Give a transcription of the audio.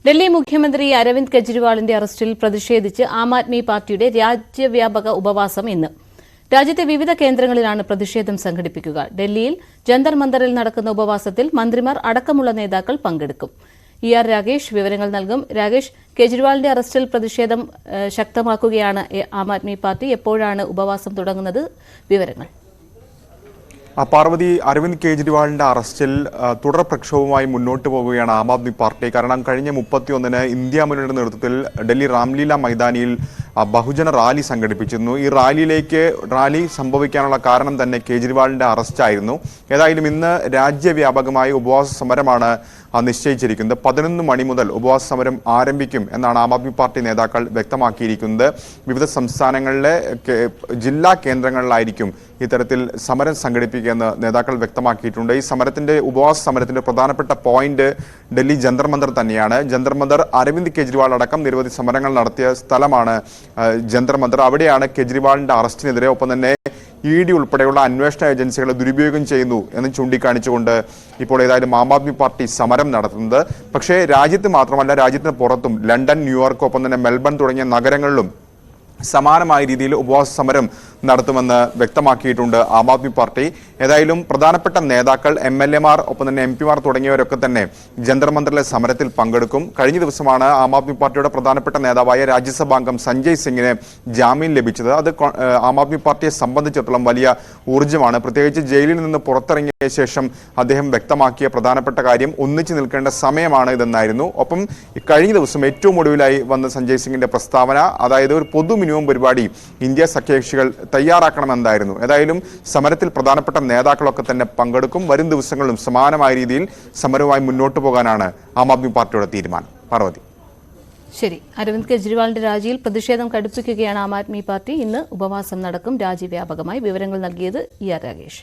ഡൽഹി മുഖ്യമന്ത്രി അരവിന്ദ് കെജ്രിവാളിന്റെ അറസ്റ്റിൽ പ്രതിഷേധിച്ച് ആം ആദ്മി പാർട്ടിയുടെ രാജ്യവ്യാപക ഉപവാസം ഇന്ന്. രാജ്യത്തെ വിവിധ കേന്ദ്രങ്ങളിലാണ് പ്രതിഷേധം സംഘടിപ്പിക്കുക. ഡൽഹിയിൽ ജന്തർ മന്ദറിൽ നടക്കുന്ന ഉപവാസത്തിൽ മന്ത്രിമാർ അടക്കമുള്ള നേതാക്കൾ പങ്കെടുക്കും. ER രാഗേഷ് വിവരങ്ങൾ നൽകും. രാഗേഷ്, കെജ്രിവാളിന്റെ അറസ്റ്റിൽ പ്രതിഷേധം ശക്തമാക്കുകയാണ് ആം ആദ്മി പാർട്ടി. എപ്പോഴാണ് ഉപവാസം തുടങ്ങുന്നത്? വിവരങ്ങൾ. പാർവതി, അരവിന്ദ് കെജ്രിവാളിന്റെ അറസ്റ്റിൽ തുടർ പ്രക്ഷോഭവുമായി മുന്നോട്ട് പോകുകയാണ് ആം ആദ്മി പാർട്ടി. കാരണം കഴിഞ്ഞ 31-ന് ഇന്ത്യ മുന്നണിയുടെ നേതൃത്വത്തിൽ ഡൽഹി രാംലീല മൈതാനിയിൽ ബഹുജന റാലി സംഘടിപ്പിച്ചിരുന്നു. ഈ റാലി സംഭവിക്കാനുള്ള കാരണം തന്നെ കെജ്രിവാളിന്റെ അറസ്റ്റായിരുന്നു. ഏതായാലും ഇന്ന് രാജ്യവ്യാപകമായി ഉപവാസ സമരമാണ് നിശ്ചയിച്ചിരിക്കുന്നത്. 11 മണി മുതൽ ഉപവാസ സമരം ആരംഭിക്കും എന്നാണ് ആം ആദ്മി പാർട്ടി നേതാക്കൾ വ്യക്തമാക്കിയിരിക്കുന്നത്. വിവിധ സംസ്ഥാനങ്ങളിലെ ജില്ലാ കേന്ദ്രങ്ങളിലായിരിക്കും ഇത്തരത്തിൽ സമരം സംഘടിപ്പിക്കുമെന്ന് നേതാക്കൾ വ്യക്തമാക്കിയിട്ടുണ്ട്. ഈ ഉപവാസ സമരത്തിന്റെ പ്രധാനപ്പെട്ട പോയിന്റ് ഡൽഹി ജന്തർ മന്ദർ തന്നെയാണ്. ജന്തർ മന്ദർ അരവിന്ദ് കെജ്രിവാൾ അടക്കം നിരവധി സമരങ്ങൾ നടത്തിയ സ്ഥലമാണ് ജന്തർ മന്ദർ. അവിടെയാണ് കെജ്രിവാളിന്റെ അറസ്റ്റിനെതിരെ ഒപ്പം തന്നെ ED ഉൾപ്പെടെയുള്ള അന്വേഷണ ഏജൻസികളെ ദുരുപയോഗം ചെയ്യുന്നു എന്ന് ചൂണ്ടിക്കാണിച്ചുകൊണ്ട് ഇപ്പോൾ ഏതായാലും ആം ആദ്മി പാർട്ടി സമരം നടത്തുന്നത്. പക്ഷേ രാജ്യത്ത് മാത്രമല്ല, രാജ്യത്തിന് പുറത്തും ലണ്ടൻ, ന്യൂയോർക്ക് ഒപ്പം തന്നെ മെൽബൺ തുടങ്ങിയ നഗരങ്ങളിലും സമാനമായ രീതിയിൽ ഉപവാസ സമരം നടത്തുമെന്ന് വ്യക്തമാക്കിയിട്ടുണ്ട് ആം ആദ്മി പാർട്ടി. ഏതായാലും പ്രധാനപ്പെട്ട നേതാക്കൾ, MLA-മാർ ഒപ്പം തന്നെ MP-മാർ തുടങ്ങിയവരൊക്കെ തന്നെ ജന്തർ മന്ദറിലെ സമരത്തിൽ പങ്കെടുക്കും. കഴിഞ്ഞ ദിവസമാണ് ആം ആദ്മി പാർട്ടിയുടെ പ്രധാനപ്പെട്ട നേതാവായ രാജ്യസഭാംഗം സഞ്ജയ് സിംഗിന് ജാമ്യം ലഭിച്ചത്. അത് ആം ആദ്മി പാർട്ടിയെ സംബന്ധിച്ചിടത്തോളം വലിയ ഊർജ്ജമാണ്. പ്രത്യേകിച്ച് ജയിലിൽ നിന്ന് പുറത്തിറങ്ങിയ ശേഷം അദ്ദേഹം വ്യക്തമാക്കിയ പ്രധാനപ്പെട്ട കാര്യം ഒന്നിച്ചു നിൽക്കേണ്ട സമയമാണ് ഇതെന്നായിരുന്നു. ഒപ്പം കഴിഞ്ഞ ദിവസം ഏറ്റവും ഒടുവിലായി വന്ന സഞ്ജയ് സിംഗിന്റെ പ്രസ്താവന, അതായത് ഒരു പൊതു മിനിമം പരിപാടി ഇന്ത്യ സഖ്യകക്ഷികൾ തയ്യാറാക്കണമെന്നായിരുന്നു. ഏതായാലും സമരത്തിൽ പ്രധാനപ്പെട്ട നേതാക്കളൊക്കെ തന്നെ പങ്കെടുക്കും. വരും ദിവസങ്ങളിലും സമാനമായ രീതിയിൽ സമരവുമായി മുന്നോട്ട് പോകാനാണ് ആം ആദ്മി പാർട്ടിയുടെ തീരുമാനം. പാർവതി. ശരി, അരവിന്ദ് കെജ്രിവാളിന്റെ രാജിയിൽ പ്രതിഷേധം കടുപ്പിക്കുകയാണ് ആം ആദ്മി പാർട്ടി. ഇന്ന് ഉപവാസം നടക്കും രാജ്യവ്യാപകമായി. വിവരങ്ങൾ നൽകിയത് ER രാഗേഷ്.